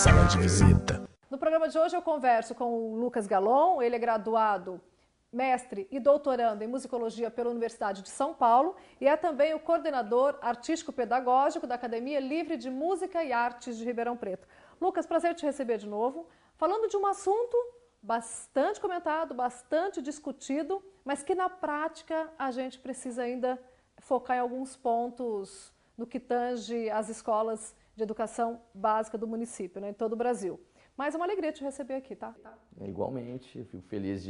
sala de visita. No programa de hoje eu converso com o Lucas Galon, ele é graduado, mestre e doutorando em musicologia pela Universidade de São Paulo e é também o coordenador artístico-pedagógico da Academia Livre de Música e Artes de Ribeirão Preto. Lucas, prazer te receber de novo, falando de um assunto bastante comentado, bastante discutido, mas que na prática a gente precisa ainda focar em alguns pontos no que tange as escolas de educação básica do município, né, em todo o Brasil. Mas é uma alegria te receber aqui, tá? Igualmente, eu fico feliz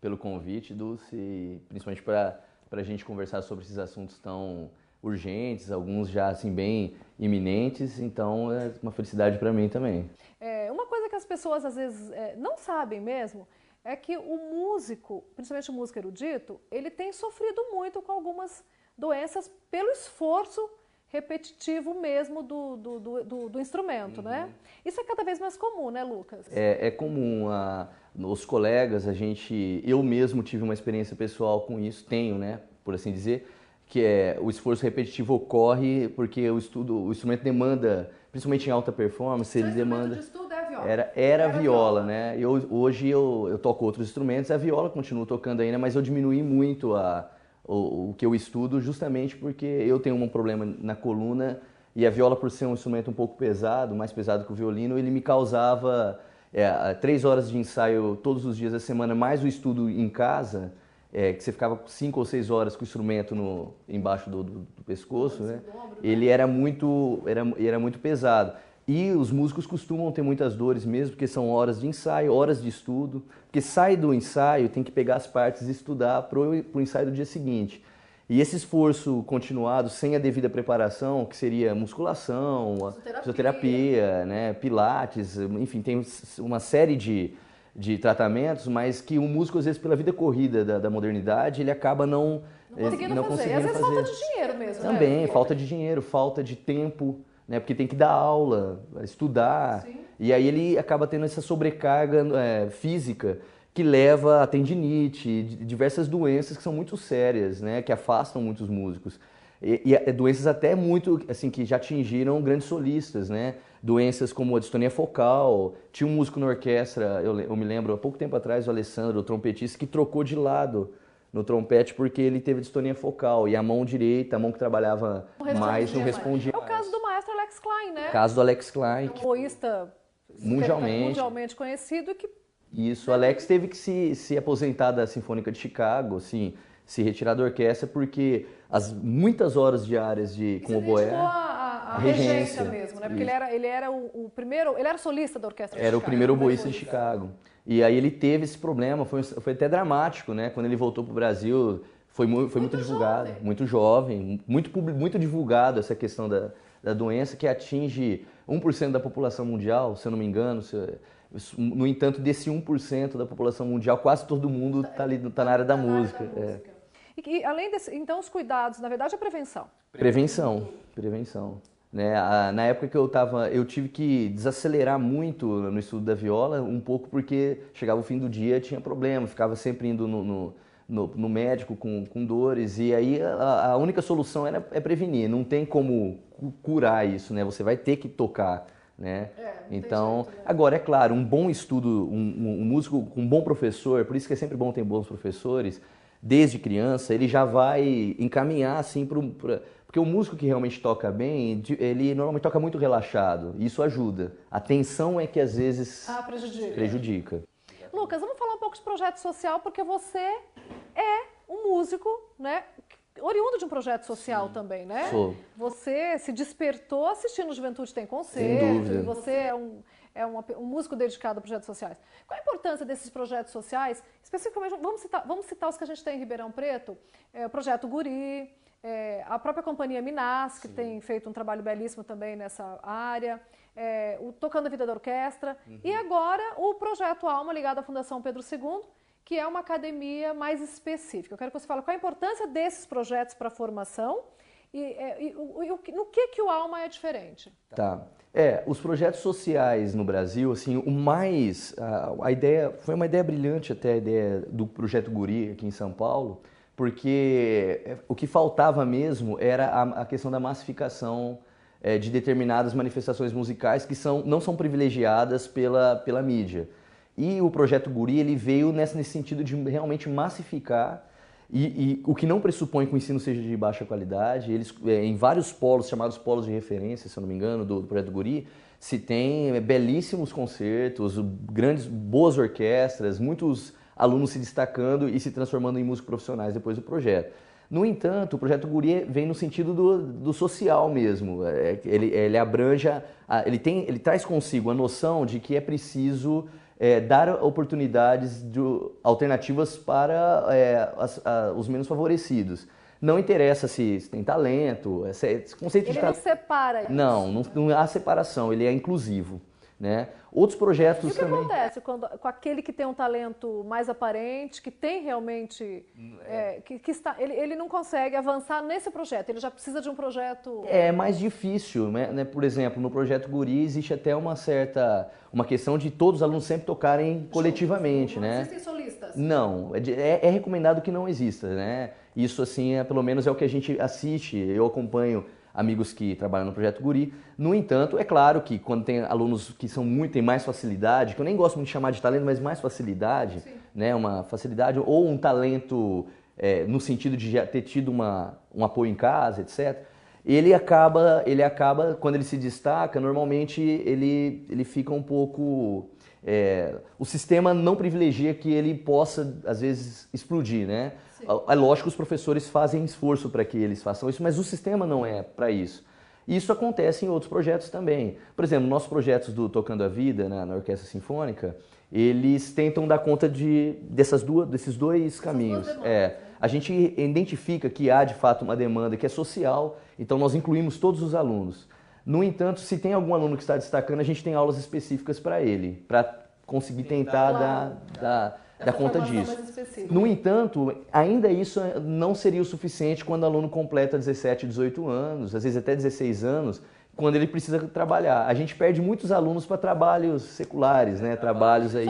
pelo convite, Dulce, principalmente para a gente conversar sobre esses assuntos tão urgentes, alguns já assim bem iminentes, então é uma felicidade para mim também. Uma coisa que as pessoas às vezes não sabem mesmo é que o músico, principalmente o músico erudito, ele tem sofrido muito com algumas doenças pelo esforço repetitivo mesmo do instrumento, né? Isso é cada vez mais comum, né, Lucas? É comum, os colegas, eu mesmo tive uma experiência pessoal com isso, tenho, né, por assim dizer, que o esforço repetitivo ocorre porque o instrumento demanda, principalmente em alta performance, ele demanda... O instrumento de estudo é a viola? Era a viola, né? Hoje eu toco outros instrumentos, a viola continuo tocando ainda, mas eu diminui muito o que eu estudo justamente porque eu tenho um problema na coluna e a viola, por ser um instrumento um pouco pesado, mais pesado que o violino, ele me causava 3 horas de ensaio todos os dias da semana, mais o estudo em casa, que você ficava 5 ou 6 horas com o instrumento embaixo do pescoço, né? Ele era muito pesado. E os músicos costumam ter muitas dores mesmo, porque são horas de ensaio, horas de estudo, porque sai do ensaio, tem que pegar as partes e estudar para o ensaio do dia seguinte. E esse esforço continuado, sem a devida preparação, que seria musculação, fisioterapia, né, pilates, enfim, tem uma série de tratamentos, mas que o músico, às vezes, pela vida corrida da modernidade, ele acaba não conseguindo fazer. E às vezes falta de dinheiro mesmo, também, né? falta de dinheiro, falta de tempo, né? Porque tem que dar aula, estudar, sim. E aí ele acaba tendo essa sobrecarga física que leva a tendinite, diversas doenças que são muito sérias, né? Que afastam muitos músicos. E doenças até muito, assim, que já atingiram grandes solistas, né? Doenças como a distonia focal. Tinha um músico na orquestra, eu me lembro, há pouco tempo atrás, o Alessandro, o trompetista, que trocou de lado no trompete porque ele teve distonia focal e a mão direita, a mão que trabalhava mais, não respondia. É o caso do maestro Alex Klein, né? Caso do Alex Klein. Um oboísta mundialmente conhecido que... Isso, o Alex teve que se aposentar da Sinfônica de Chicago, assim, se retirar da orquestra porque as muitas horas diárias com oboé... a regência mesmo, né? Porque ele era o primeiro, ele era solista da orquestra de Chicago. Era o primeiro oboísta de Chicago. E aí ele teve esse problema, foi até dramático, né? Quando ele voltou para o Brasil, foi muito divulgado, muito jovem, muito divulgado essa questão da doença que atinge 1% da população mundial, se eu não me engano. No entanto, desse 1% da população mundial, quase todo mundo tá na área da música. E além desse, então, os cuidados, na verdade, é prevenção. Prevenção. Né? Na época que eu tive que desacelerar muito no estudo da viola, um pouco porque chegava o fim do dia, tinha problema, ficava sempre indo no médico com dores, e aí a única solução é prevenir, não tem como curar isso, né? Você vai ter que tocar, né? Então, jeito, né? Agora, é claro, um bom estudo, um músico com um bom professor, por isso que é sempre bom ter bons professores, desde criança, ele já vai encaminhar assim porque o músico que realmente toca bem, ele normalmente toca muito relaxado, e isso ajuda. A tensão é que às vezes prejudica. Lucas, vamos falar um pouco de projeto social, porque você é um músico, né, oriundo de um projeto social. Sim. Também, né? Sou. Você se despertou assistindo Juventude Tem Concerto. Sem dúvida. E você é um músico dedicado a projetos sociais. Qual a importância desses projetos sociais? Especificamente, vamos citar os que a gente tem em Ribeirão Preto, o Projeto Guri, a própria Companhia Minas, que Sim. tem feito um trabalho belíssimo também nessa área, o Tocando a Vida da Orquestra, e agora o Projeto Alma, ligado à Fundação Pedro II, que é uma academia mais específica. Eu quero que você fale qual a importância desses projetos para a formação e no que o Alma é diferente. Tá. Os projetos sociais no Brasil, assim, a ideia, foi uma ideia brilhante até a ideia do Projeto Guri aqui em São Paulo, porque o que faltava mesmo era a questão da massificação de determinadas manifestações musicais que não são privilegiadas pela mídia. E o Projeto Guri ele veio nesse sentido de realmente massificar, e o que não pressupõe que o ensino seja de baixa qualidade. Eles, em vários polos, chamados polos de referência, se eu não me engano, do Projeto Guri, se tem belíssimos concertos, boas orquestras, muitos alunos se destacando e se transformando em músicos profissionais depois do projeto. No entanto, o Projeto Guri vem no sentido do social mesmo. Ele abrange, ele traz consigo a noção de que é preciso dar oportunidades alternativas para os menos favorecidos. Não interessa se tem talento, esse conceito de talento. Ele não separa isso. Não há separação, ele é inclusivo. Né? Outros projetos e o que também... acontece com aquele que tem um talento mais aparente, que tem realmente... ele não consegue avançar nesse projeto, ele já precisa de um projeto... É mais difícil, né? Por exemplo, no Projeto Guri existe até uma questão de todos os alunos sempre tocarem coletivamente. Não né? existem solistas? Não, é recomendado que não exista. Né? Isso, assim, pelo menos é o que a gente assiste, eu acompanho amigos que trabalham no Projeto Guri. No entanto, é claro que quando tem alunos que têm mais facilidade, que eu nem gosto muito de chamar de talento, mas mais facilidade, né, uma facilidade ou um talento no sentido de já ter tido um apoio em casa, etc., ele acaba, quando ele se destaca, normalmente ele fica um pouco... o sistema não privilegia que ele possa, às vezes, explodir, né? É lógico que os professores fazem esforço para que eles façam isso, mas o sistema não é para isso. E isso acontece em outros projetos também. Por exemplo, nossos projetos do Tocando a Vida, na Orquestra Sinfônica, eles tentam dar conta desses dois caminhos. A gente identifica que há, de fato, uma demanda que é social, então nós incluímos todos os alunos. No entanto, se tem algum aluno que está destacando, a gente tem aulas específicas para ele, para conseguir tentar dar conta disso. No entanto, ainda isso não seria o suficiente quando o aluno completa 17, 18 anos, às vezes até 16 anos, quando ele precisa trabalhar. A gente perde muitos alunos para trabalhos seculares, né? Trabalhos aí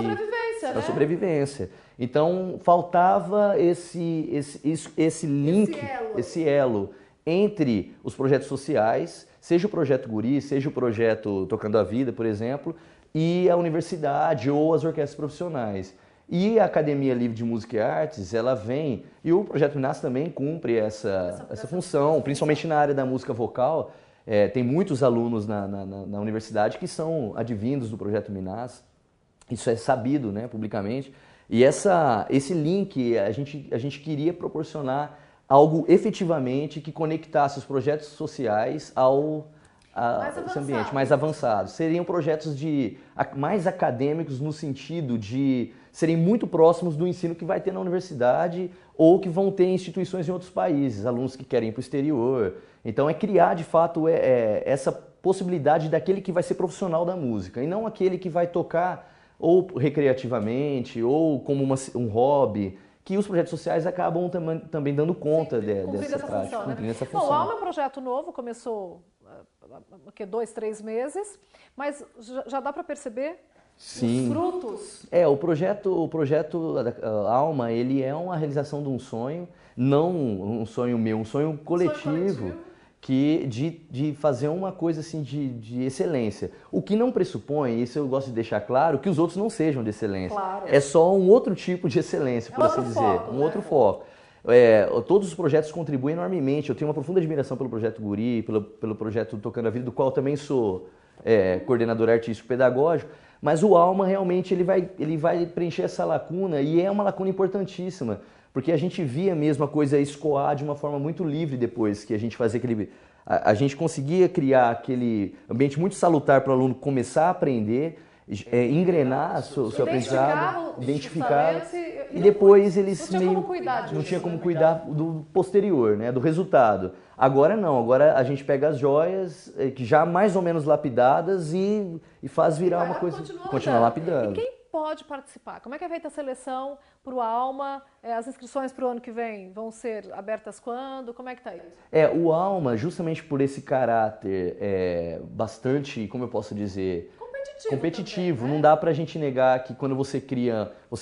para sobrevivência. Então, faltava esse link, esse elo entre os projetos sociais, seja o Projeto Guri, seja o projeto Tocando a Vida, por exemplo, e a universidade ou as orquestras profissionais. E a Academia Livre de Música e Artes, ela vem, e o Projeto Minas também cumpre essa função, principalmente na área da música vocal. Tem muitos alunos na universidade que são advindos do Projeto Minas, isso é sabido, né, publicamente. E esse link, a gente queria proporcionar algo efetivamente que conectasse os projetos sociais esse ambiente mais avançado. Seriam projetos mais acadêmicos no sentido de serem muito próximos do ensino que vai ter na universidade ou que vão ter em instituições em outros países, alunos que querem ir para o exterior. Então é criar de fato essa possibilidade daquele que vai ser profissional da música e não aquele que vai tocar ou recreativamente ou como um hobby, que os projetos sociais acabam também dando conta dessa prática. Cumprindo essa função. Bom, o Alma é um projeto novo, começou há 2, 3 meses, mas já dá para perceber os frutos? O projeto Alma, ele é uma realização de um sonho, não um sonho meu, um sonho coletivo. De fazer uma coisa assim de excelência. O que não pressupõe, isso eu gosto de deixar claro, que os outros não sejam de excelência. Claro. É só um outro tipo de excelência, por assim dizer. Outro foco. Todos os projetos contribuem enormemente. Eu tenho uma profunda admiração pelo Projeto Guri, pelo projeto Tocando a Vida, do qual eu também sou coordenador artístico pedagógico. Mas o Alma realmente ele vai preencher essa lacuna, e é uma lacuna importantíssima. Porque a gente via mesmo a coisa escoar de uma forma muito livre depois que a gente fazia a gente conseguia criar aquele ambiente muito salutar para o aluno começar a aprender, engrenar seu aprendizado, identificar, e depois eles não tinha como cuidar do posterior, né, do resultado. Agora não, agora a gente pega as joias que já mais ou menos lapidadas e faz virar uma coisa, continuar lapidando. Pode participar? Como é que é feita a seleção para o Alma? As inscrições para o ano que vem vão ser abertas quando? Como é que está isso? O Alma, justamente por esse caráter bastante, como eu posso dizer, competitivo. Também, né? Não dá para a gente negar que quando você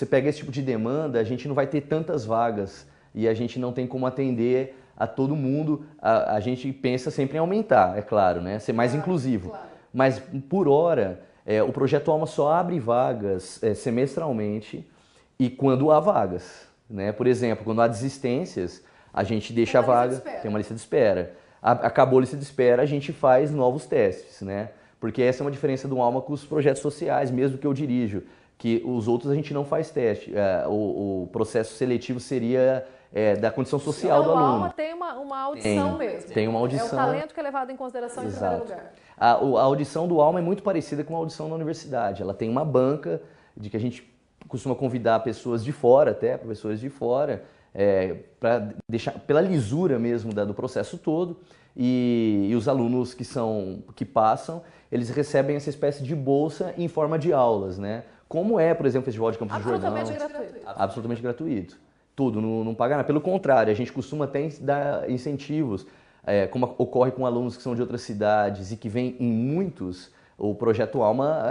pega esse tipo de demanda, a gente não vai ter tantas vagas e a gente não tem como atender a todo mundo. A gente pensa sempre em aumentar, é claro, né? Ser mais inclusivo. Claro. Mas, por hora, o Projeto Alma só abre vagas semestralmente e quando há vagas, né? Por exemplo, quando há desistências, a gente deixa a vaga, tem uma lista de espera. Acabou a lista de espera, a gente faz novos testes, né? Porque essa é uma diferença do Alma com os projetos sociais, mesmo que eu dirijo, que os outros a gente não faz teste. O processo seletivo seria da condição social do aluno. O Alma tem uma audição mesmo. Tem uma audição. É o talento que é levado em consideração em primeiro lugar. A audição do Alma é muito parecida com a audição na universidade. Ela tem uma banca de que a gente costuma convidar pessoas de fora, até professores de fora, para deixar pela lisura mesmo do processo todo. E os alunos que passam, eles recebem essa espécie de bolsa em forma de aulas, né? Como por exemplo, o Festival de Campos do Jordão. Absolutamente gratuito. Absolutamente gratuito. Tudo, não paga nada. Pelo contrário, a gente costuma até dar incentivos, como ocorre com alunos que são de outras cidades e que vêm em muitos. O Projeto Alma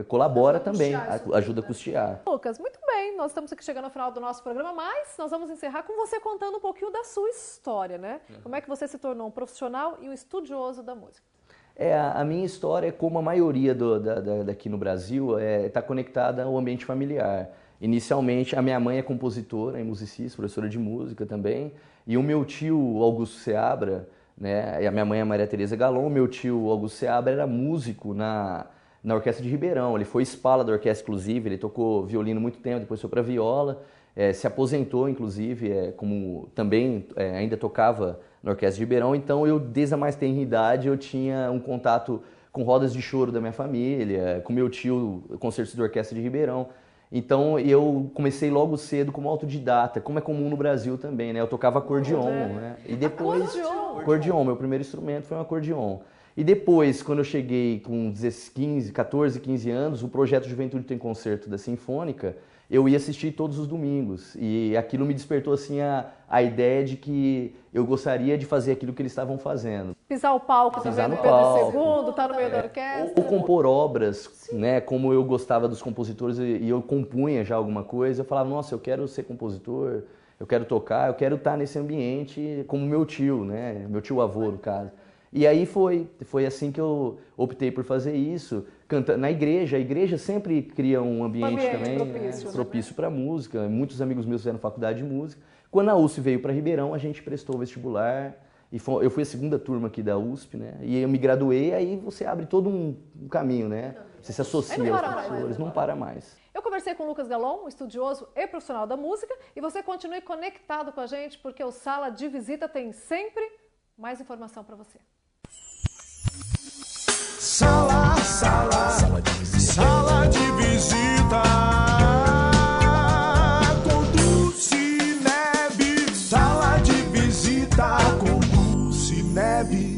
colabora também, ajuda a custear. Lucas, muito bem, nós estamos aqui chegando ao final do nosso programa, mas nós vamos encerrar com você contando um pouquinho da sua história, né? Como é que você se tornou um profissional e um estudioso da música? A minha história, como a maioria daqui no Brasil, está conectada ao ambiente familiar. Inicialmente, a minha mãe é compositora e musicista, professora de música também, e o meu tio, Augusto Seabra, né? E a minha mãe é Maria Tereza Galon, meu tio Augusto Seabra era músico na Orquestra de Ribeirão, ele foi espala da orquestra, inclusive, ele tocou violino muito tempo, depois foi para viola, se aposentou, inclusive, como também ainda tocava na Orquestra de Ribeirão, então eu, desde a mais tenra idade, eu tinha um contato com rodas de choro da minha família, com meu tio, concertos da Orquestra de Ribeirão. Então eu comecei logo cedo como autodidata, como é comum no Brasil também, né? Eu tocava acordeon, né? E depois acordeon, meu primeiro instrumento foi um acordeon. E depois, quando eu cheguei com 14, 15 anos, o projeto Juventude Tem Concerto da Sinfônica, eu ia assistir todos os domingos. E aquilo me despertou assim a ideia de que eu gostaria de fazer aquilo que eles estavam fazendo. Pisar o palco também no Pedro II, estar no meio da orquestra. Ou compor obras, né? Como eu gostava dos compositores e eu compunha já alguma coisa, eu falava, nossa, eu quero ser compositor, eu quero tocar, eu quero estar nesse ambiente como meu tio, né? Meu tio avô, no caso. E aí foi assim que eu optei por fazer isso, cantando na igreja. A igreja sempre cria um ambiente também propício para música. Muitos amigos meus fizeram faculdade de música. Quando a USP veio para Ribeirão, a gente prestou o vestibular. E eu fui a segunda turma aqui da USP, né? E eu me graduei, aí você abre todo um caminho, né? Você se associa aos professores, não para mais. Eu conversei com o Lucas Galon, um estudioso e profissional da música, e você continue conectado com a gente, porque o Sala de Visita tem sempre mais informação para você. Sala de visita com Dulce Neve. Sala de visita com Dulce Neve.